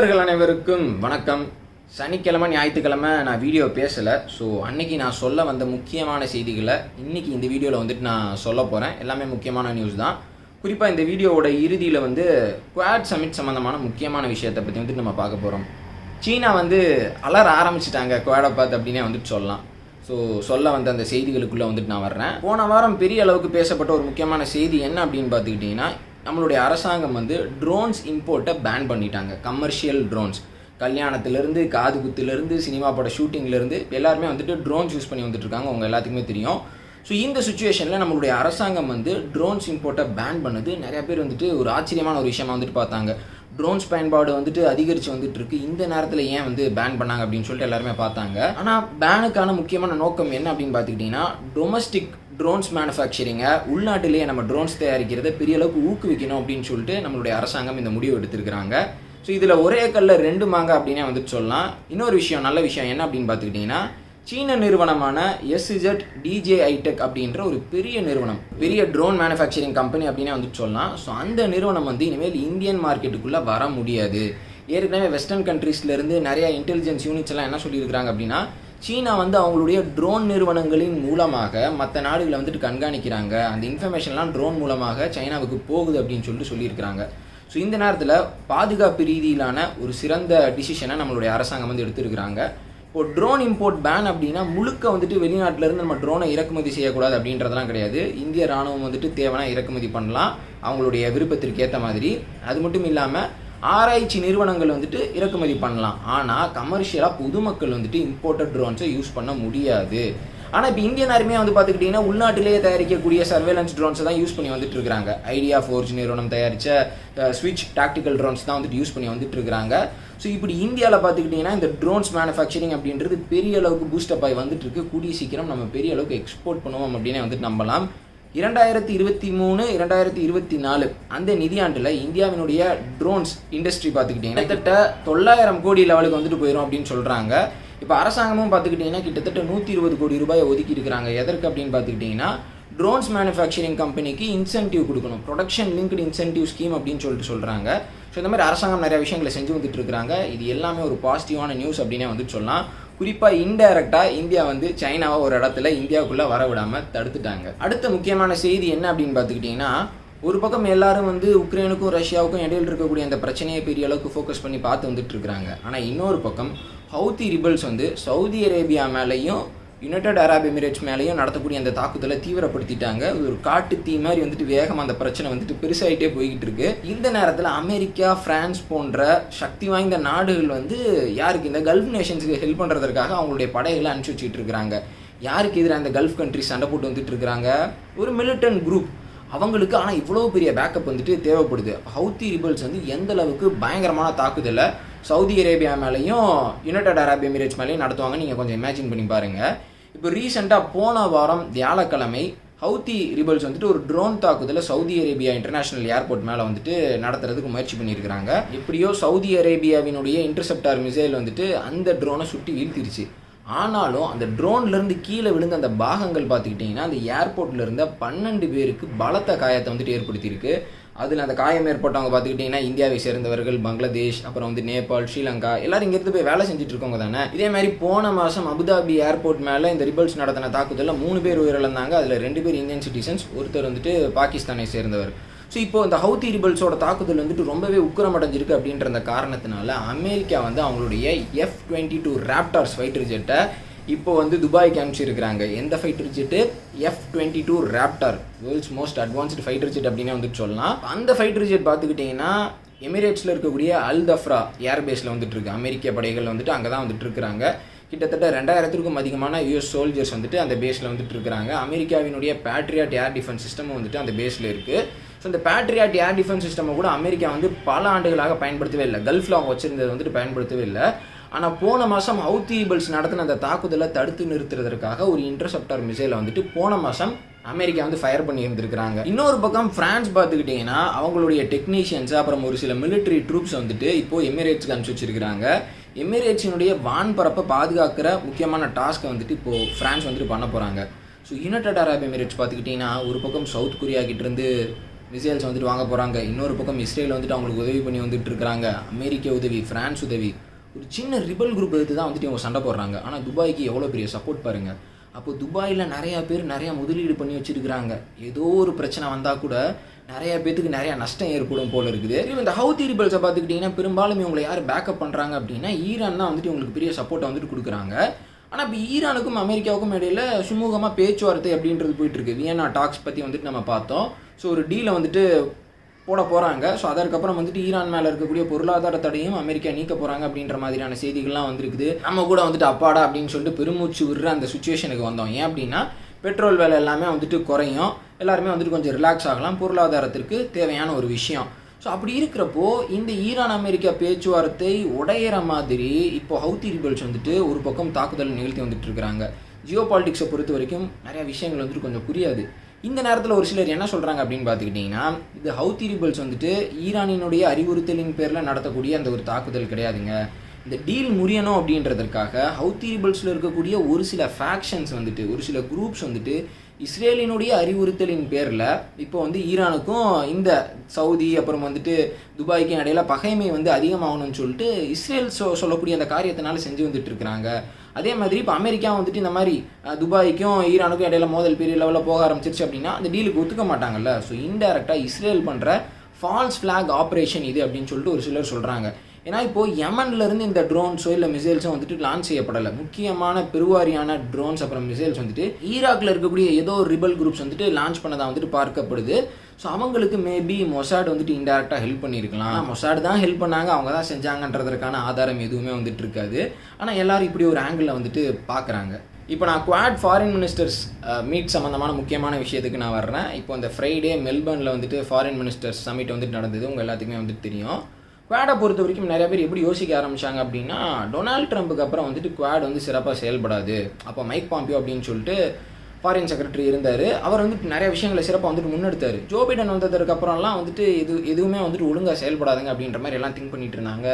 நண்பர்கள் அனைவருக்கும் வணக்கம். சனிக்கிழமை ஞாயிற்றுக்கிழமை நான் வீடியோ பேசலை. ஸோ அன்றைக்கி நான் சொல்ல வந்த முக்கியமான செய்திகளை இன்றைக்கி இந்த வீடியோவில் வந்துட்டு நான் சொல்ல போகிறேன். எல்லாமே முக்கியமான நியூஸ் தான். குறிப்பாக இந்த வீடியோவோட இறுதியில் குவாட் சமிட் சம்மந்தமான முக்கியமான விஷயத்தை பற்றி வந்துட்டு நம்ம பார்க்க போகிறோம். சீனா அலற ஆரம்பிச்சிட்டாங்க குவாடை பார்த்து அப்படின்னே வந்துட்டு சொல்லலாம். ஸோ சொல்ல வந்த அந்த செய்திகளுக்குள்ளே வந்துட்டு நான் வர்றேன். போன வாரம் பெரிய அளவுக்கு பேசப்பட்ட ஒரு முக்கியமான செய்தி என்ன அப்படின்னு பார்த்துக்கிட்டிங்கன்னா, நம்மளுடைய அரசாங்கம் ட்ரோன்ஸ் இம்போர்ட்டை பேன் பண்ணிட்டாங்க. கமர்ஷியல் ட்ரோன்ஸ், கல்யாணத்திலேருந்து காது குத்துலேருந்து சினிமா பட ஷூட்டிங்லேருந்து எல்லாருமே ட்ரோன்ஸ் யூஸ் பண்ணி வந்துட்டுருக்காங்க. அவங்க எல்லாத்துக்குமே தெரியும். ஸோ இந்த சுச்சுவேஷனில் நம்மளுடைய அரசாங்கம் ட்ரோன்ஸ் இம்போர்ட்டை பேன் பண்ணுது. நிறைய பேர் ஒரு ஆச்சரியமான ஒரு விஷயமா பார்த்தாங்க. ட்ரோன்ஸ் பயன்பாடு அதிகரித்து இருக்கு. இந்த நேரத்தில் ஏன் பேன் பண்ணாங்க அப்படின்னு சொல்லிட்டு எல்லாருமே பார்த்தாங்க. ஆனால் பேனுக்கான முக்கியமான நோக்கம் என்ன அப்படின்னு பார்த்துக்கிட்டிங்கன்னா, டொமஸ்டிக் ட்ரோன்ஸ் மேனுஃபேக்சரிங்கை, உள்நாட்டிலேயே நம்ம ட்ரோன்ஸ் தயாரிக்கிறத பெரிய அளவுக்கு ஊக்குவிக்கணும் அப்படின்னு சொல்லிட்டு நம்மளுடைய அரசாங்கம் இந்த முடிவு எடுத்திருக்கிறாங்க. ஸோ இதில் ஒரே கல்ல ரெண்டு மாங்க அப்படின்னே சொல்லலாம். இன்னொரு விஷயம், நல்ல விஷயம் என்ன அப்படின்னு பார்த்துக்கிட்டிங்கன்னா, சீன நிறுவனமான SZDJI Tech அப்படின்ற ஒரு பெரிய நிறுவனம், பெரிய ட்ரோன் மேனுஃபேக்சரிங் கம்பெனி அப்படின்னே சொல்லலாம். ஸோ அந்த நிறுவனம் இனிமேல் இந்தியன் மார்க்கெட்டுக்குள்ளே வர முடியாது. ஏற்கனவே வெஸ்டர்ன் கண்ட்ரீஸ்லேருந்து நிறைய இன்டெலிஜென்ஸ் யூனிட்ஸ் எல்லாம் என்ன சொல்லியிருக்கிறாங்க அப்படின்னா, சீனா அவங்களுடைய ட்ரோன் நிறுவனங்களின் மூலமாக மற்ற நாடுகளை கண்காணிக்கிறாங்க. அந்த இன்ஃபர்மேஷன்லாம் ட்ரோன் மூலமாக சைனாவுக்கு போகுது அப்படின்னு சொல்லியிருக்கிறாங்க. ஸோ இந்த நேரத்தில் பாதுகாப்பு ரீதியிலான ஒரு சிறந்த டிசிஷனை நம்மளுடைய அரசாங்கம் எடுத்துருக்கிறாங்க. இப்போ ட்ரோன் இம்போர்ட் பேன் அப்படின்னா முழுக்க வெளிநாட்டிலேருந்து நம்ம ட்ரோனை இறக்குமதி செய்யக்கூடாது அப்படின்றதெல்லாம் கிடையாது. இந்திய ராணுவம் தேவைன்னா இறக்குமதி பண்ணலாம், அவங்களுடைய விருப்பத்திற்கு ஏற்ற மாதிரி. அது மட்டும் இல்லாமல் ஆராய்ச்சி நிறுவனங்கள் இறக்குமதி பண்ணலாம். ஆனால் கமர்ஷியலாக பொதுமக்கள் இம்போர்ட்டட் ட்ரோன்ஸை யூஸ் பண்ண முடியாது. ஆனால் இப்போ இந்தியன் ஆர்மியே பார்த்துக்கிட்டிங்கன்னா, உள்நாட்டிலேயே தயாரிக்கக்கூடிய சர்வேலன்ஸ் ட்ரோன்ஸை தான் யூஸ் பண்ணி இருக்காங்க. ஐடியா ஃபோர்ஜ் நிறுவனம் தயாரித்த ஸ்விட்ச் டாக்டிக்கல் ட்ரோன்ஸ் தான் யூஸ் பண்ணி இருக்காங்க. ஸோ இப்படி இந்தியாவில் பார்த்துக்கிட்டிங்கன்னா இந்த ட்ரோன்ஸ் மேனுஃபேக்சரிங் அப்படின்றது பெரிய அளவுக்கு பூஸ்டப் ஆகி இருக்கு. கூடிய சீக்கிரம் நம்ம பெரிய அளவுக்கு எக்ஸ்போர்ட் பண்ணுவோம் அப்படின்னே நம்பலாம். 2023, 2024 அந்த நிதியாண்டில் இந்தியாவினுடைய ட்ரோன்ஸ் இண்டஸ்ட்ரி பார்த்துக்கிட்டிங்கன்னா கிட்டத்தட்ட 900 கோடி லெவலுக்கு போயிடும் அப்படின்னு சொல்கிறாங்க. இப்போ அரசாங்கமும் பார்த்துக்கிட்டிங்கன்னா கிட்டத்தட்ட 120 கோடி ரூபாயை ஒதுக்கி இருக்கிறாங்க. எதற்கு அப்படின்னு பார்த்துக்கிட்டிங்கன்னா, ட்ரோன்ஸ் மேனுஃபேக்சரிங் கம்பெனிக்கு இன்சென்டிவ் கொடுக்கணும், ப்ரொடக்ஷன் லிங்க்டு இன்சென்டிவ் ஸ்கீம் அப்படின்னு சொல்கிறாங்க. ஸோ இந்த மாதிரி அரசாங்கம் நிறைய விஷயங்களை செஞ்சு இருக்காங்க. இது எல்லாமே ஒரு பாசிட்டிவான நியூஸ் அப்படின்னே சொல்லலாம். குறிப்பாக இன்டைரக்டாக இந்தியா சைனாவை ஒரு இடத்துல இந்தியாவுக்குள்ளே வர விடாமல் தடுத்துட்டாங்க. அடுத்த முக்கியமான செய்தி என்ன அப்படின்னு பார்த்துக்கிட்டிங்கன்னா, ஒரு பக்கம் எல்லாரும் உக்ரைனுக்கும் ரஷ்யாவுக்கும் இடையில் இருக்கக்கூடிய அந்த பிரச்சனையை பெரிய அளவுக்கு ஃபோக்கஸ் பண்ணி பார்த்து இருக்கிறாங்க. ஆனால் இன்னொரு பக்கம் ஹவுத்தி ரிபல்ஸ் சவுதி அரேபியா மேலேயும் யுனைடெட் அரப் எமிரேட்ஸ் மேலேயும் நடத்தக்கூடிய அந்த தாக்குதலை தீவிரப்படுத்திட்டாங்க. ஒரு காட்டு தீ மாதிரி வேகமாக அந்த பிரச்சனை பெருசாகிட்டே போய்கிட்டு இருக்கு. இந்த நேரத்தில் அமெரிக்கா, பிரான்ஸ் போன்ற சக்தி வாய்ந்த நாடுகள் யாருக்கு இந்த கல்ஃப் நேஷன்ஸுக்கு ஹெல்ப் பண்ணுறதுக்காக அவங்களுடைய படைகளை அனுப்பிச்சி வச்சுட்டு இருக்கிறாங்க. யாருக்கு எதிராக அந்த கல்ஃப் கண்ட்ரிஸ் சண்டை போட்டு இருக்கிறாங்க? ஒரு மிலிட்டன்ட் குரூப் அவங்களுக்கு. ஆனால் இவ்வளோ பெரிய பேக்கப் தேவைப்படுது. ஹவுத்தி ரிபல்ஸ் எந்த அளவுக்கு பயங்கரமான தாக்குதலை சவுதி அரேபியா மேலேயும் யுனைடெட் அரப் எமிரேட்ஸ் மேலேயும் நடத்துவாங்க, நீங்கள் கொஞ்சம் இமேஜின் பண்ணி பாருங்கள். இப்போ ரீசெண்டாக போன வாரம் வியாழக்கிழமை ஹவுத்தி ரிபல்ஸ் ஒரு ட்ரோன் தாக்குதலை சவுதி அரேபியா இன்டர்நேஷனல் ஏர்போர்ட் மேலே நடத்துறதுக்கு முயற்சி பண்ணியிருக்கிறாங்க. எப்படியோ சவுதி அரேபியாவினுடைய இன்டர்செப்டார் மிசைல் அந்த ட்ரோனை சுட்டி வீழ்த்திருச்சு. ஆனாலும் அந்த ட்ரோன்லேருந்து கீழே விழுந்த அந்த பாகங்கள் பார்த்துக்கிட்டிங்கன்னா, அந்த ஏர்போர்ட்டில் இருந்த 12 பேருக்கு பலத்த காயத்தை ஏற்படுத்தியிருக்கு. அதில் அந்த காயம் ஏற்பட்டவங்க பார்த்துக்கிட்டிங்கன்னா இந்தியாவை சேர்ந்தவர்கள், பங்களாதேஷ், அப்புறம் நேபாள், ஸ்ரீலங்கா, எல்லாரும் இங்கேருந்து போய் வேலை செஞ்சுட்டு இருக்கவங்க தானே. இதே மாதிரி போன மாதம் அபுதாபி ஏர்போர்ட் மேலே இந்த ரிபல்ஸ் நடத்தின தாக்குதலில் 3 பேர் உயிரிழந்தாங்க. அதில் 2 பேர் இந்தியன் சிட்டிசன்ஸ், ஒருத்தர் பாகிஸ்தானை சேர்ந்தவர். ஸோ இப்போ இந்த ஹவுத்தி ரிபல்ஸோட தாக்குதல் ரொம்பவே உக்கிரமடைஞ்சிருக்கு அப்படின்ற அந்த காரணத்தினால அமெரிக்கா அவங்களுடைய F-22 ராப்டார்ஸ் ஃபைட்டர் ஜெட்டை இப்போ துபாய்க்கு அனுப்பிச்சிருக்கிறாங்க. எந்த fighter jet? F-22 Raptor, world's most advanced fighter jet அப்படின்னே சொல்லலாம். அந்த ஃபைட்டர் ஜெட் பார்த்துக்கிட்டிங்கன்னா எமிரேட்ஸில் இருக்கக்கூடிய அல் தஃப்ரா ஏர்பேஸில் இருக்கு. அமெரிக்க படைகள் அங்கே தான் இருக்கிறாங்க. கிட்டத்தட்ட 2000க்கும் அதிகமான US சோல்ஜர்ஸ் அந்த பேஸில் இருக்கிறாங்க. அமெரிக்காவினுடைய பேட்ரியாட் ஏர் டிஃபென்ஸ் சிஸ்டமும் அந்த பேஸில் இருக்குது. ஸோ இந்த பேட்ரியாட் ஏர் டிஃபென்ஸ் சிஸ்டமை கூட அமெரிக்கா பல ஆண்டுகளாக பயன்படுத்தவே இல்லை. கல்ஃபில் அவங்க வச்சுருந்தது பயன்படுத்தவே இல்லை. ஆனால் போன மாதம் ஹவுத்தி ரிபல்ஸ் நடத்தின அந்த தாக்குதலை தடுத்து நிறுத்துறதுக்காக ஒரு இன்டர்செப்டார் மிசைலை போன மாதம் அமெரிக்கா ஃபயர் பண்ணி இருந்திருக்கிறாங்க. இன்னொரு பக்கம் பிரான்ஸ் பார்த்துக்கிட்டிங்கன்னா அவங்களுடைய டெக்னீஷியன்ஸ், அப்புறம் ஒரு சில மிலிட்ரி ட்ரூப்ஸ் இப்போது எமிரேட்ஸ்க்கு அனுப்பிச்சி வச்சிருக்கிறாங்க. எமிரேட்ஸினுடைய வான்பரப்பை பாதுகாக்கிற முக்கியமான டாஸ்க்கை இப்போது பிரான்ஸ் பண்ண போகிறாங்க. ஸோ யுனைடெட் அரப் எமிரேட்ஸ் பார்த்துக்கிட்டிங்கன்னா ஒரு பக்கம் சவுத் கொரியா கிட்டேருந்து மிசைல்ஸ் வந்துட்டு வாங்க போகிறாங்க. இன்னொரு பக்கம் இஸ்ரேல் வந்துட்டு அவங்களுக்கு உதவி பண்ணி வந்துட்டு இருக்கிறாங்க. அமெரிக்க உதவி, ஃப்ரான்ஸ் உதவி. ஒரு சின்ன ரிபல் குரூப் எடுத்து தான் வந்துட்டு இவங்க சண்டை போடுறாங்க. ஆனால் துபாய்க்கு எவ்வளோ பெரிய சப்போர்ட் பாருங்கள். அப்போ துபாயில் நிறையா பேர் நிறையா முதலீடு பண்ணி வச்சுருக்கிறாங்க. ஏதோ ஒரு பிரச்சனை வந்தால் கூட நிறைய பேத்துக்கு நிறையா நஷ்டம் ஏற்படும் போல் இருக்குது. இந்த ஹவுதி ரிபல்ஸை பார்த்துக்கிட்டிங்கன்னா பெரும்பாலும் இவங்களை யார் பேக்கப் பண்ணுறாங்க அப்படின்னா ஈரான் தான் வந்துட்டு இவங்களுக்கு பெரிய சப்போர்ட்டை வந்துட்டு கொடுக்குறாங்க. ஆனால் இப்போ ஈரானுக்கும் அமெரிக்காவுக்கும் இடையில் சுமூகமாக பேச்சுவார்த்தை அப்படின்றது போயிட்டுருக்கு. வியன்னா டாக்ஸ் பற்றி வந்துட்டு நம்ம பார்த்தோம். ஸோ ஒரு டீலை வந்துட்டு போட போகிறாங்க. ஸோ அதற்கப்புறம் வந்துட்டு ஈரான் மேலே இருக்கக்கூடிய பொருளாதார தடையும் அமெரிக்கா நீக்க போகிறாங்க அப்படின்ற மாதிரியான செய்திகள்லாம் வந்துருக்குது. நம்ம கூட வந்துட்டு அப்பாடா அப்படின்னு சொல்லிட்டு பெருமூச்சு விடுற அந்த சுச்சுவேஷனுக்கு வந்தோம். ஏன் அப்படின்னா பெட்ரோல் விலை எல்லாமே வந்துட்டு குறையும், எல்லாருமே வந்துட்டு கொஞ்சம் ரிலாக்ஸ் ஆகலாம், பொருளாதாரத்திற்கு தேவையான ஒரு விஷயம். ஸோ அப்படி இருக்கிறப்போ இந்த ஈரான் அமெரிக்கா பேச்சுவார்த்தை உடையிற மாதிரி இப்போ ஹவுதி ரிபல்ஸ் வந்துட்டு ஒரு பக்கம் தாக்குதல் நிகழ்த்தி வந்துட்டு இருக்கிறாங்க. ஜியோ பாலிட்டிக்ஸை பொறுத்த வரைக்கும் நிறையா விஷயங்கள் வந்துட்டு கொஞ்சம் புரியாது. இந்த நேரத்தில் ஒரு சிலர் என்ன சொல்கிறாங்க அப்படின்னு பார்த்துக்கிட்டிங்கன்னா, இது ஹவுதி ரிபல்ஸ் வந்துட்டு ஈரானினுடைய அறிவுறுத்தலின் பேரில் நடத்தக்கூடிய அந்த ஒரு தாக்குதல் கிடையாதுங்க. இந்த டீல் முறியணும் அப்படின்றதற்காக ஹவுதி ரிபல்ஸில் இருக்கக்கூடிய ஒரு சில ஃபேக்ஷன்ஸ் வந்துட்டு, ஒரு சில குரூப்ஸ் வந்துட்டு இஸ்ரேலினுடைய அறிவுறுத்தலின் பேரில் இப்போ வந்து ஈரானுக்கும் இந்த சவுதி அப்புறம் வந்துட்டு துபாய்க்கும் இடையில பகைமை வந்து அதிகமாகணும்னு சொல்லிட்டு இஸ்ரேல் சொல்லக்கூடிய அந்த காரியத்தினால செஞ்சு வந்துட்டு இருக்கிறாங்க. அதே மாதிரி இப்போ அமெரிக்கா வந்துட்டு இந்த மாதிரி துபாய்க்கும் ஈரானுக்கும் இடையில மோதல் பெரிய லெவலில் போக ஆரம்பிச்சிருச்சு அப்படின்னா அந்த டீலுக்கு ஒத்துக்க மாட்டாங்கல்ல. ஸோ இன்டெரக்டாக இஸ்ரேல் பண்ணுற ஃபால்ஸ் ஃப்ளாக் ஆப்ரேஷன் இது அப்படின்னு சொல்லிட்டு ஒரு சிலர் சொல்கிறாங்க. ஏன்னா இப்போது யமன்லேருந்து இந்த ட்ரோன்ஸோ இல்லை மிசைல்ஸோ வந்துட்டு லான்ச் செய்யப்படலை. முக்கியமான பெருவாரியான ட்ரோன்ஸ் அப்புறம் மிசைல்ஸ் வந்துட்டு ஈராக்கில் இருக்கக்கூடிய ஏதோ ஒரு ரிபல் குரூப்ஸ் வந்துட்டு லான்ச் பண்ணதாக வந்துட்டு பார்க்கப்படுது. ஸோ அவங்களுக்கு மேபி மொசாட் வந்துட்டு இன்டெரக்டாக ஹெல்ப் பண்ணியிருக்கலாம். மொசாட் தான் ஹெல்ப் பண்ணாங்க, அவங்க தான் செஞ்சாங்கன்றதுக்கான ஆதாரம் எதுவுமே வந்துட்டு இருக்காது. ஆனால் எல்லோரும் இப்படி ஒரு ஆங்கிளில் வந்துட்டு பார்க்குறாங்க. இப்போ நான் குவாட் ஃபாரின் மினிஸ்டர்ஸ் மீட் சம்மந்தமான முக்கியமான விஷயத்துக்கு நான் வர்றேன். இப்போ அந்த ஃப்ரைடே மெல்பர்னில் வந்துட்டு ஃபாரின் மினிஸ்டர்ஸ் சமிட் வந்துட்டு நடந்தது, உங்கள் எல்லாத்துக்குமே வந்துட்டு தெரியும். குவாடை பொறுத்த வரைக்கும் நிறைய பேர் எப்படி யோசிக்க ஆரம்பித்தாங்க அப்படின்னா, டொனால்ட் ட்ரம்ப்புக்கு அப்புறம் வந்துட்டு குவாட் வந்து சிறப்பாக செயல்படாது. அப்போ மைக் பாம்பியோ அப்படின்னு சொல்லிட்டு ஃபாரின் செக்ரட்டரி இருந்தார். அவர் வந்துட்டு நிறைய விஷயங்களை சிறப்பாக வந்துட்டு முன்னெடுத்தார். ஜோ பைடன் வந்ததுக்கு அப்புறம்லாம் வந்துட்டு எதுவுமே வந்துட்டு ஒழுங்காக செயல்படாதுங்க அப்படின்ற மாதிரி எல்லாம் திங்க் பண்ணிட்டு இருந்தாங்க.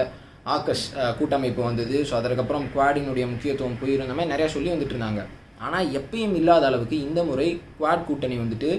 ஆகஸ் கூட்டமைப்பு வந்தது. ஸோ அதற்கப்புறம் குவாடினுடைய முக்கியத்துவம் போயிருந்த மாதிரி நிறையா சொல்லி வந்துட்டு இருந்தாங்க. ஆனால் எப்பயும் இல்லாத அளவுக்கு இந்த முறை குவாட் கூட்டணி வந்துட்டு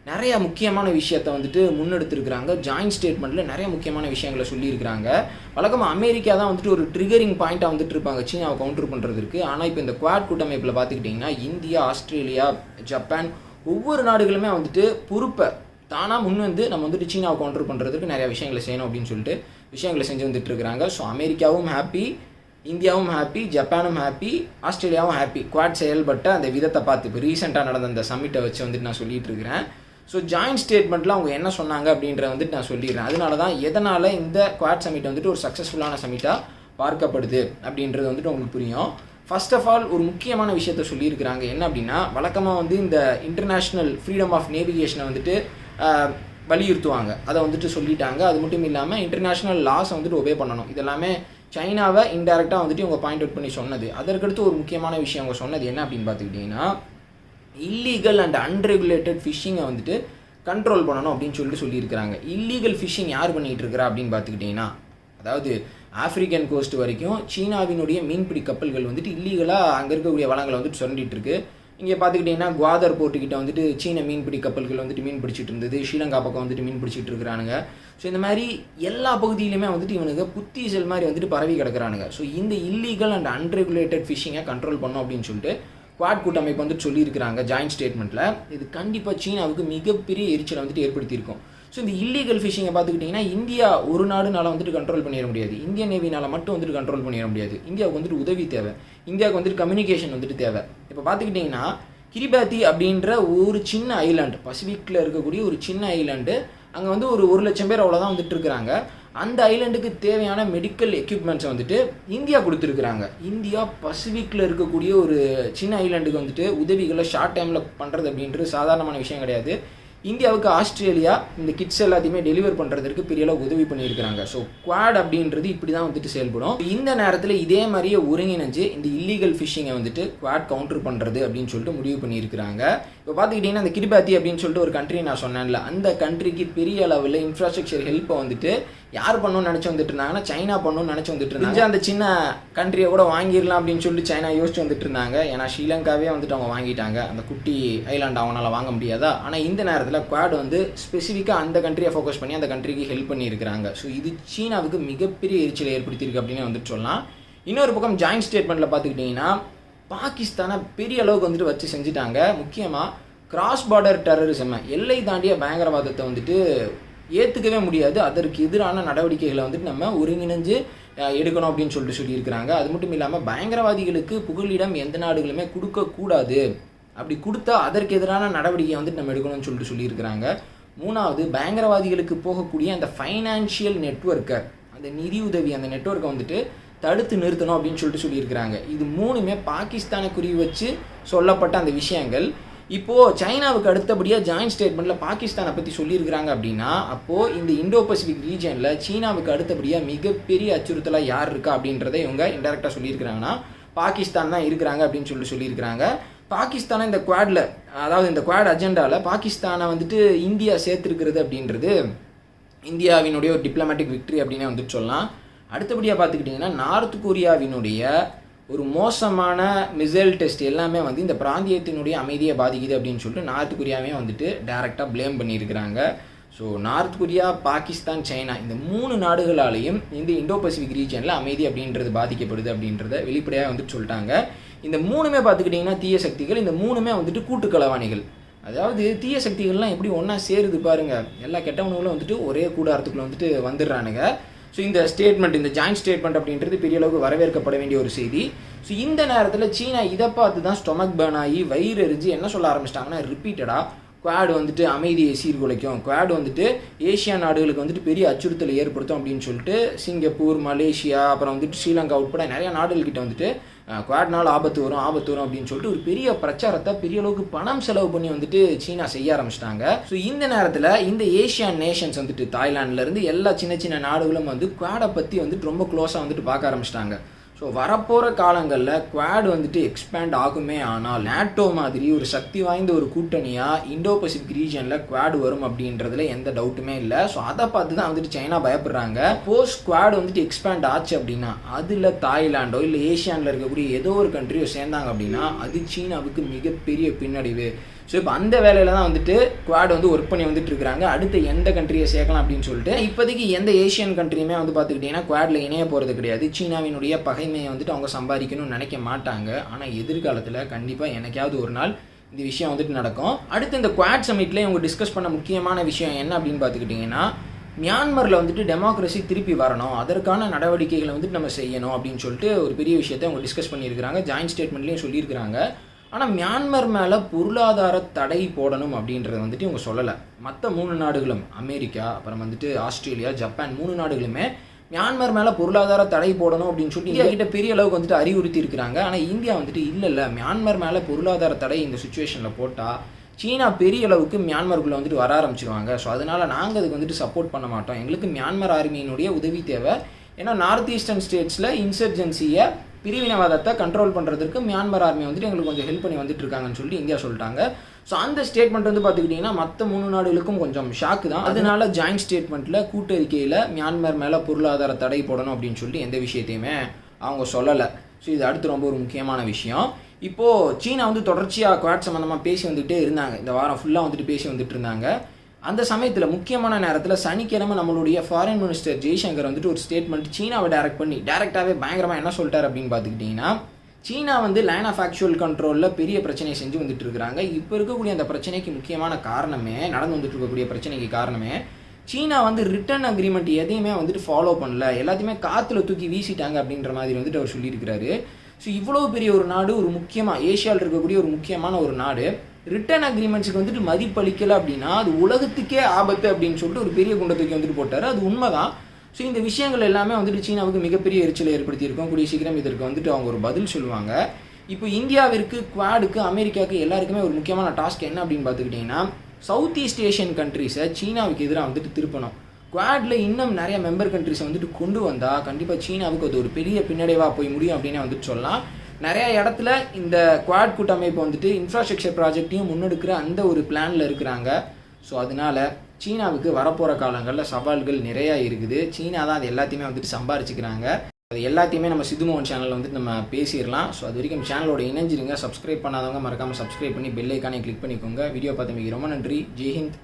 நிறைய முக்கியமான விஷயத்தை வந்துட்டு முன்னெடுத்துருக்கிறாங்க. ஜாயின்ட் ஸ்டேட்மெண்ட்டில் நிறைய முக்கியமான விஷயங்களை சொல்லியிருக்கிறாங்க. வழக்கமாக அமெரிக்கா தான் வந்துட்டு ஒரு ட்ரிகரிங் பாயிண்ட்டாக வந்துட்டு இருப்பாங்க சீனாவை கவுண்டர் பண்ணுறதுக்கு. ஆனால் இப்போ இந்த குவாட் கூட்டமைப்பில் பார்த்துக்கிட்டிங்கன்னா இந்தியா, ஆஸ்திரேலியா, ஜப்பான் ஒவ்வொரு நாடுகளுமே வந்துட்டு பொறுப்பை தானாக முன் வந்து நம்ம வந்துட்டு சீனாவை கவுண்டர் பண்ணுறதுக்கு நிறைய விஷயங்களை செய்யணும் அப்படின்னு சொல்லிட்டு விஷயங்களை செஞ்சு வந்துட்டு இருக்கிறாங்க. ஸோ அமெரிக்காவும் ஹாப்பி, இந்தியாவும் ஹாப்பி, ஜப்பானும் ஹாப்பி, ஆஸ்திரேலியாவும் ஹாப்பி. குவாட் செயல்பட்ட அந்த விதத்தை பார்த்து இப்போ ரீசெண்டாக நடந்த அந்த சம்மிட்டை வச்சு வந்துட்டு நான் சொல்லிட்டு இருக்கிறேன். ஸோ ஜாயின்ட் ஸ்டேட்மெண்ட்டில் அவங்க என்ன சொன்னாங்க அப்படின்றத வந்துட்டு நான் சொல்லிடுறேன். அதனால தான் எதனால் இந்த குவாட் சமிட் வந்துட்டு ஒரு சக்ஸஸ்ஃபுல்லான சமிட்டாக பார்க்கப்படுது அப்படின்றது வந்துட்டு உங்களுக்கு புரியும். ஃபர்ஸ்ட் ஆஃப் ஆல் ஒரு முக்கியமான விஷயத்த சொல்லியிருக்கிறாங்க. என்ன அப்படின்னா, வழக்கமாக வந்து இந்த இன்டர்நேஷ்னல் ஃப்ரீடம் ஆஃப் நேவிகேஷனை வந்துட்டு வலியுறுத்துவாங்க. அதை வந்துட்டு சொல்லிட்டாங்க. அது மட்டும் இல்லாமல் இன்டர்நேஷ்னல் லாஸை வந்துட்டு ஒபே பண்ணணும். இதெல்லாமே சைனாவை இன்டெரக்டாக வந்துட்டு இவங்க பாயிண்ட் அவுட் பண்ணி சொன்னது. அதற்கடுத்து ஒரு முக்கியமான விஷயம் அவங்க சொன்னது என்ன அப்படின்னு பார்த்துக்கிட்டிங்கன்னா, இல்லீகல் அண்ட் அன்ரெகுலேட்டட் ஃபிஷ்ஷிங்கை வந்துட்டு கண்ட்ரோல் பண்ணணும் அப்படின்னு சொல்லிட்டு சொல்லியிருக்கிறாங்க. இல்லீகல் ஃபிஷ்ஷிங் யார் பண்ணிகிட்டு இருக்கிறா அப்படின்னு பார்த்துக்கிட்டிங்கன்னா, அதாவது ஆஃப்ரிக்கன் கோஸ்ட் வரைக்கும் சீனாவினுடைய மீன்பிடி கப்பல்கள் வந்துட்டு இல்லீகலாக அங்கே இருக்கக்கூடிய வளங்களை வந்துட்டு சுரண்டிட்டு இருக்கு. இங்கே பார்த்துக்கிட்டிங்கன்னா குவாதர் போர்ட்டுக்கிட்ட வந்துட்டு சீன மீன்பிடி கப்பல்கள் வந்துட்டு மீன் பிடிச்சிட்டு இருந்தது. ஸ்ரீலங்கா பக்கம் வந்துட்டு மீன் பிடிச்சிட்டு இருக்கிறானுங்க. ஸோ இந்த மாதிரி எல்லா பகுதியிலுமே வந்துட்டு இவனுக்கு புத்திசல் மாதிரி வந்துட்டு பரவி கிடக்கிறானுங்க. ஸோ இந்த இல்லீகல் அண்ட் அன்ரெகுலேட்டட் ஃபிஷ்ஷிங்கை கண்ட்ரோல் பண்ணோம் அப்படின்னு சொல்லிட்டு குவாட் கூட்டமைப்பு வந்துட்டு சொல்லியிருக்கிறாங்க ஜாயின்ட் ஸ்டேட்மெண்ட்டில். இது கண்டிப்பாக சீனாவுக்கு மிகப்பெரிய எரிச்சலை வந்துட்டு ஏற்படுத்தியிருக்கும். ஸோ இந்த இல்லீகல் ஃபிஷிங்கை பார்த்துக்கிட்டிங்கன்னா இந்தியா ஒரு நாடுனால வந்துட்டு கண்ட்ரோல் பண்ணிட முடியாது. இந்தியன் நேவினால் மட்டும் வந்துட்டு கண்ட்ரோல் பண்ணிட முடியாது. இந்தியாவுக்கு வந்துட்டு உதவி தேவை, இந்தியாவுக்கு வந்துட்டு கம்யூனிகேஷன் வந்துட்டு தேவை. இப்போ பார்த்துக்கிட்டிங்கன்னா கிரிபாத்தி அப்படின்ற ஒரு சின்ன ஐலாண்டு, பசிபிக்கில் இருக்கக்கூடிய ஒரு சின்ன ஐலாண்டு, அங்கே வந்து ஒரு 1,00,000 பேர் அவ்வளோதான் வந்துட்டு இருக்கிறாங்க. அந்த ஐலாண்டுக்கு தேவையான மெடிக்கல் எக்யூப்மெண்ட்ஸை வந்துட்டு இந்தியா கொடுத்துருக்குறாங்க. இந்தியா பசிபிக்கில் இருக்கக்கூடிய ஒரு சின்ன ஐலாண்டுக்கு வந்துட்டு உதவிகளை ஷார்ட் டைமில் பண்ணுறது அப்படின்றது சாதாரணமான விஷயம் கிடையாது. இந்தியாவுக்கு ஆஸ்திரேலியா இந்த கிட்ஸ் எல்லாத்தையுமே டெலிவர் பண்ணுறதுக்கு பெரிய அளவு உதவி பண்ணியிருக்கிறாங்க. ஸோ குவாட் அப்படின்றது இப்படி தான் வந்துட்டு செயல்படும். இந்த நேரத்தில் இதே மாதிரியே ஒருங்கிணைஞ்சு இந்த இல்லீகல் ஃபிஷிங்கை வந்துட்டு குவாட் கவுண்டர் பண்ணுறது அப்படின்னு சொல்லிட்டு முடிவு பண்ணியிருக்கிறாங்க. இப்போ பார்த்துக்கிட்டிங்கன்னா அந்த கிரிபாத்தி அப்படின்னு சொல்லிட்டு ஒரு கண்ட்ரி நான் சொன்னேன்ல, அந்த கண்ட்ரிக்கு பெரிய அளவில் இன்ஃப்ராஸ்ட்ரக்சர் ஹெல்ப்பை வந்துட்டு யார் பண்ணணும்னு நினச்சி வந்துட்டு இருந்தாங்கன்னா சைனா பண்ணணும்னு நினச்சி வந்துட்டு இருந்தாங்க. அந்த சின்ன கண்ட்ரியை கூட வாங்கிடலாம் அப்படின்னு சொல்லிட்டு சைனா யோசிச்சு வந்துட்டு இருந்தாங்க. ஏன்னா ஸ்ரீலங்காவே வந்துட்டு அவங்க வாங்கிட்டாங்க, அந்த குட்டி ஐலாண்ட் அவங்களால வாங்க முடியாதா. ஆனால் இந்த நேரத்தில் நேரத்தில் குவாட் வந்து ஸ்பெசிஃபிக்காக அந்த கண்ட்ரியை ஃபோக்கஸ் பண்ணி அந்த கண்ட்ரிக்கு ஹெல்ப் பண்ணியிருக்கிறாங்க. ஸோ இது சீனாவுக்கு மிகப்பெரிய எரிச்சலை ஏற்படுத்தியிருக்கு அப்படின்னு வந்துட்டு சொல்லலாம். இன்னொரு பக்கம் ஜாயின்ட் ஸ்டேட்மெண்ட்டில் பார்த்துக்கிட்டிங்கன்னா பாகிஸ்தானை பெரிய அளவுக்கு வந்துட்டு வச்சு செஞ்சுட்டாங்க. முக்கியமாக கிராஸ் பார்டர் டெரரிசம், எல்லை தாண்டிய பயங்கரவாதத்தை வந்துட்டு ஏற்றுக்கவே முடியாது, அதற்கு எதிரான நடவடிக்கைகளை வந்துட்டு நம்ம ஒருங்கிணைஞ்சு எடுக்கணும் அப்படின்னு சொல்லியிருக்கிறாங்க. அது மட்டும் இல்லாமல் பயங்கரவாதிகளுக்கு புகலிடம் எந்த நாடுகளுமே கொடுக்கக்கூடாது, அப்படி கொடுத்தா அதற்கு எதிரான நடவடிக்கையை வந்துட்டு நம்ம எடுக்கணும்னு சொல்லியிருக்கிறாங்க. மூணாவது, பயங்கரவாதிகளுக்கு போகக்கூடிய அந்த ஃபைனான்ஷியல் நெட்வொர்க்கை, அந்த நிதி உதவி, அந்த நெட்வொர்க்கை வந்துட்டு தடுத்து நிறுத்தணும் அப்படின்னு சொல்லியிருக்கிறாங்க. இது மூணுமே பாகிஸ்தானை குறி வச்சு சொல்லப்பட்ட அந்த விஷயங்கள். இப்போது சைனாவுக்கு அடுத்தபடியாக ஜாயின்ட் ஸ்டேட்மெண்ட்டில் பாகிஸ்தானை பற்றி சொல்லியிருக்கிறாங்க அப்படின்னா, அப்போது இந்த இண்டோ பசிபிக் ரீஜனில் சீனாவுக்கு அடுத்தபடியாக மிகப்பெரிய அச்சுறுத்தலாக யார் இருக்கா அப்படின்றத இவங்க இன்டெரக்டாக சொல்லியிருக்கிறாங்கன்னா பாகிஸ்தான் தான் இருக்கிறாங்க அப்படின்னு சொல்லியிருக்கிறாங்க. பாகிஸ்தானை இந்த குவாடில், அதாவது இந்த குவாட் அஜெண்டாவில் பாகிஸ்தானை வந்துட்டு இந்தியா சேர்த்துருக்கிறது அப்படின்றது இந்தியாவினுடைய ஒரு டிப்ளமேட்டிக் விக்ட்ரி அப்படின்னே வந்துட்டு சொல்லலாம். அடுத்தபடியாக பார்த்துக்கிட்டிங்கன்னா நார்த் கொரியாவினுடைய ஒரு மோசமான மிசைல் டெஸ்ட் எல்லாமே வந்து இந்த பிராந்தியத்தினுடைய அமைதியை பாதிக்குது அப்படின்னு சொல்லிட்டு நார்த் கொரியாவே வந்துட்டு டைரெக்டாக ப்ளேம் பண்ணியிருக்கிறாங்க. So north Korea, Pakistan, China இந்த 3 நாடுகளாலையும் இந்த இண்டோ பசிபிக் ரீஜனில் அமைதி அப்படின்றது பாதிக்கப்படுது அப்படின்றத வெளிப்படையாக வந்துட்டு சொல்லிட்டாங்க. இந்த 3மே பார்த்துக்கிட்டிங்கன்னா தீய சக்திகள், இந்த 3மே வந்துட்டு கூட்டுக்களவாணிகள். அதாவது தீய சக்திகள்லாம் எப்படி ஒன்றா சேருது பாருங்கள், எல்லா கெட்டவனுங்களும் வந்துட்டு ஒரே கூடாரத்துக்குள்ளே வந்துட்டு வந்துடுறானுங்க. ஸோ இந்த ஸ்டேட்மெண்ட், இந்த ஜாயின்ட் ஸ்டேட்மெண்ட் அப்படின்றது பெரிய அளவுக்கு வரவேற்கப்பட வேண்டிய ஒரு செய்தி. ஸோ இந்த நேரத்தில் சீனா இதை பார்த்து தான் ஸ்டொமக் பேர்ன் ஆகி வயிறு எரிஞ்சு என்ன சொல்ல ஆரம்பிச்சிட்டாங்கன்னா, ரிப்பீட்டடாக குவாட் வந்துட்டு அமைதியை சீர்குலைக்கும், குவாட் வந்துட்டு ஏஷியா நாடுகளுக்கு வந்துட்டு பெரிய அச்சுறுத்தலை ஏற்படுத்தும் அப்படின்னு சொல்லிட்டு சிங்கப்பூர், மலேசியா, அப்புறம் வந்துட்டு ஸ்ரீலங்கா உட்பட நிறைய நாடுகள்கிட்ட வந்துட்டு குவாட்னால் ஆபத்து வரும் அப்படின்னு சொல்லிட்டு ஒரு பெரிய பிரச்சாரத்தை பெரிய அளவுக்கு பணம் செலவு பண்ணி வந்துட்டு சீனா செய்ய ஆரம்பிச்சிட்டாங்க. ஸோ இந்த நேரத்தில் இந்த ஏஷியன் நேஷன்ஸ் வந்துட்டு தாய்லாந்துலேருந்து எல்லா சின்ன சின்ன நாடுகளும் வந்து குவாடை பற்றி வந்துட்டு ரொம்ப க்ளோஸாக வந்துட்டு பார்க்க ஆரம்பிச்சிட்டாங்க. ஸோ வரப்போகிற காலங்களில் குவாட் வந்துட்டு எக்ஸ்பேண்ட் ஆகுமே, ஆனால் நேட்டோ மாதிரி ஒரு சக்தி வாய்ந்த ஒரு கூட்டணியாக இண்டோ பசிபிக் ரீஜனில் குவாட் வரும் அப்படின்றதுல எந்த டவுட்டுமே இல்லை. ஸோ அதை பார்த்து தான் வந்துட்டு சைனா பயப்படுறாங்க. போஸ்ட் குவாட் வந்துட்டு எக்ஸ்பேண்ட் ஆச்சு அப்படின்னா அதில் தாய்லாண்டோ இல்லை ஏஷியானில் இருக்கக்கூடிய ஏதோ ஒரு கண்ட்ரியோ சேர்ந்தாங்க அப்படின்னா அது சீனாவுக்கு மிகப்பெரிய பின்னடைவு. ஸோ இப்போ அந்த வேலையில் தான் வந்துட்டு குவாட் வந்து ஒர்க் பண்ணி வந்துட்டு இருக்கிறாங்க. அடுத்து எந்த கண்ட்ரியை சேர்க்கலாம் அப்படின்னு சொல்லிட்டு இப்போதைக்கு எந்த ஏஷியன் கண்ட்ரியுமே வந்து பார்த்துக்கிட்டிங்கன்னா குவாடில் இணைய போகிறது கிடையாது. சீனாவினுடைய பகைமையை வந்துட்டு அவங்க சம்பாதிக்கணும்னு நினைக்க மாட்டாங்க. ஆனால் எதிர்காலத்தில் கண்டிப்பாக என்னைக்காவது ஒரு நாள் இந்த விஷயம் வந்துட்டு நடக்கும். அடுத்து இந்த குவாட் சமிட்லேயே அவங்க டிஸ்கஸ் பண்ண முக்கியமான விஷயம் என்ன அப்படின்னு பார்த்துக்கிட்டிங்கன்னா, மியான்மரில் வந்துட்டு டெமோக்ரஸி திருப்பி வரணும், அதற்கான நடவடிக்கைகளை வந்துட்டு நம்ம செய்யணும் அப்படின்னு சொல்லிட்டு ஒரு பெரிய விஷயத்தை அவங்க டிஸ்கஸ் பண்ணியிருக்கிறாங்க. ஜாயின்ட் ஸ்டேட்மெண்ட்லேயும் சொல்லியிருக்கிறாங்க. ஆனால் மியான்மர் மேலே பொருளாதார தடை போடணும் அப்படின்றத வந்துட்டு இவங்க சொல்லலை. மற்ற 3 நாடுகளும், அமெரிக்கா, அப்புறம் வந்துட்டு ஆஸ்திரேலியா, ஜப்பான் 3 நாடுகளுமே மியான்மர் மேலே பொருளாதார தடை போடணும் அப்படின்னு சொல்லிட்டு இந்தியா கிட்ட பெரிய அளவுக்கு வந்துட்டு அறிவுறுத்தி இருக்கிறாங்க. ஆனால் இந்தியா வந்துட்டு இல்லை மியான்மர் மேலே பொருளாதார தடை இந்த சுச்சுவேஷனில் போட்டால் சீனா பெரிய அளவுக்கு மியான்மருக்குள்ளே வந்துட்டு வர ஆரம்பிச்சிருவாங்க. ஸோ அதனால் நாங்கள் அதுக்கு வந்துட்டு சப்போர்ட் பண்ண மாட்டோம், எங்களுக்கு மியான்மர் ஆர்மியினுடைய உதவி தேவை. ஏன்னா நார்த் ஈஸ்டர்ன் ஸ்டேட்ஸில் இன்சர்ஜென்சியை, பிரிவினவாதத்தை கண்ட்ரோல் பண்ணுறதுக்கு மியான்மர் ஆர்மி வந்துட்டு எங்களுக்கு கொஞ்சம் ஹெல்ப் பண்ணி வந்துட்டு இருக்காங்கன்னு சொல்லி இந்தியா சொல்லிட்டாங்க. ஸோ அந்த ஸ்டேட்மெண்ட் வந்து பார்த்துக்கிட்டிங்கன்னா மற்ற 3 நாடுகளுக்கும் கொஞ்சம் ஷாக்கு தான். அதனால ஜாயின்ட் ஸ்டேட்மெண்ட்டில் கூட்டறிக்கையில் மியான்மர் மேலே பொருளாதார தடை போடணும் அப்படின்னு சொல்லிட்டு எந்த விஷயத்தையுமே அவங்க சொல்லலை. ஸோ இது அடுத்து ரொம்ப ஒரு முக்கியமான விஷயம். இப்போது சீனா வந்து தொடர்ச்சியாக குவாட் சம்மந்தமாக பேசி வந்துகிட்டே இருந்தாங்க. இந்த வாரம் ஃபுல்லாக வந்துட்டு பேசி வந்துட்டு இருந்தாங்க. அந்த சமயத்தில் முக்கியமான நேரத்தில் சனிக்கிழமை நம்மளுடைய ஃபாரின் மினிஸ்டர் ஜெய்சங்கர் வந்துட்டு ஒரு ஸ்டேட்மெண்ட் சீனாவை டைரெக்டாகவே பயங்கரமாக என்ன சொல்லிட்டார் அப்படின்னு பார்த்துக்கிட்டிங்கன்னா, சீனா வந்து லைன் ஆஃப் ஆக்சுவல் கண்ட்ரோலில் பெரிய பிரச்சனையை செஞ்சு வந்துட்டு இருக்கிறாங்க. இப்போ இருக்கக்கூடிய அந்த பிரச்சனைக்கு முக்கியமான காரணமே, நடந்து வந்துட்டு இருக்கக்கூடிய பிரச்சனைக்கு காரணமே, சீனா வந்து ரிட்டர்ன் அக்ரிமெண்ட் எதையுமே வந்துட்டு ஃபாலோ பண்ணல, எல்லாத்தையுமே காற்றுல தூக்கி வீசிட்டாங்க அப்படின்ற மாதிரி வந்துட்டு அவர் சொல்லியிருக்கிறாரு. ஸோ இவ்வளோ பெரிய ஒரு நாடு, ஒரு முக்கியமாக ஏஷியாவில் இருக்கக்கூடிய ஒரு முக்கியமான ஒரு நாடு ரிட்டர்ன் அக்ரிமெண்ட்ஸுக்கு வந்துட்டு மதிப்பளிக்கலை அப்படின்னா அது உலகத்துக்கே ஆபத்து அப்படின்னு சொல்லிட்டு ஒரு பெரிய குண்டை தூக்கி வந்துட்டு போட்டார். அது உண்மைதான். ஸோ இந்த விஷயங்கள் எல்லாமே வந்துட்டு சீனாவுக்கு மிகப்பெரிய எரிச்சலை ஏற்படுத்தியிருக்கோம். கூடிய சீக்கிரம் இதற்கு வந்துட்டு அவங்க ஒரு பதில் சொல்லுவாங்க. இப்போ இந்தியாவிற்கு, குவாடுக்கு, அமெரிக்காவுக்கு எல்லாருக்குமே ஒரு முக்கியமான டாஸ்க் என்ன அப்படின்னு பார்த்துக்கிட்டிங்கன்னா, சவுத் ஈஸ்ட் ஏஷியன் கண்ட்ரிஸை சீனாவுக்கு எதிராக வந்துட்டு திருப்பணும். குவாடில் இன்னும் நிறைய மெம்பர் கண்ட்ரிஸை வந்துட்டு கொண்டு வந்தால் கண்டிப்பாக சீனாவுக்கு அது ஒரு பெரிய பின்னடைவாக போய் முடியும் அப்படின்னு வந்துட்டு சொல்லலாம். நிறைய இடத்துல இந்த குவாட் கூட்டமைப்பு வந்துட்டு இன்ஃப்ராஸ்ட்ரக்சர் ப்ராஜெக்டையும் முன்னெடுக்கிற அந்த ஒரு பிளானில் இருக்கிறாங்க. ஸோ அதனால சீனாவுக்கு வரப்போகிற காலங்களில் சவால்கள் நிறையா இருக்குது. சீனா தான் அது எல்லாத்தையுமே வந்துட்டு சம்பாரிச்சுக்கிறாங்க. அது எல்லாத்தையுமே நம்ம சித்துமோகன் சேனலில் வந்துட்டு நம்ம பேசிடலாம். ஸோ அது வரைக்கும் சேனலோட இணைஞ்சிருங்க. சப்ஸ்கிரைப் பண்ணாதவங்க மறக்காமல் சப்ஸ்கிரைப் பண்ணி பெல் ஐக்கானே கிளிக் பண்ணிக்கோங்க. வீடியோ பார்த்தமைக்கு ரொம்ப நன்றி. ஜெய் ஹிந்த்.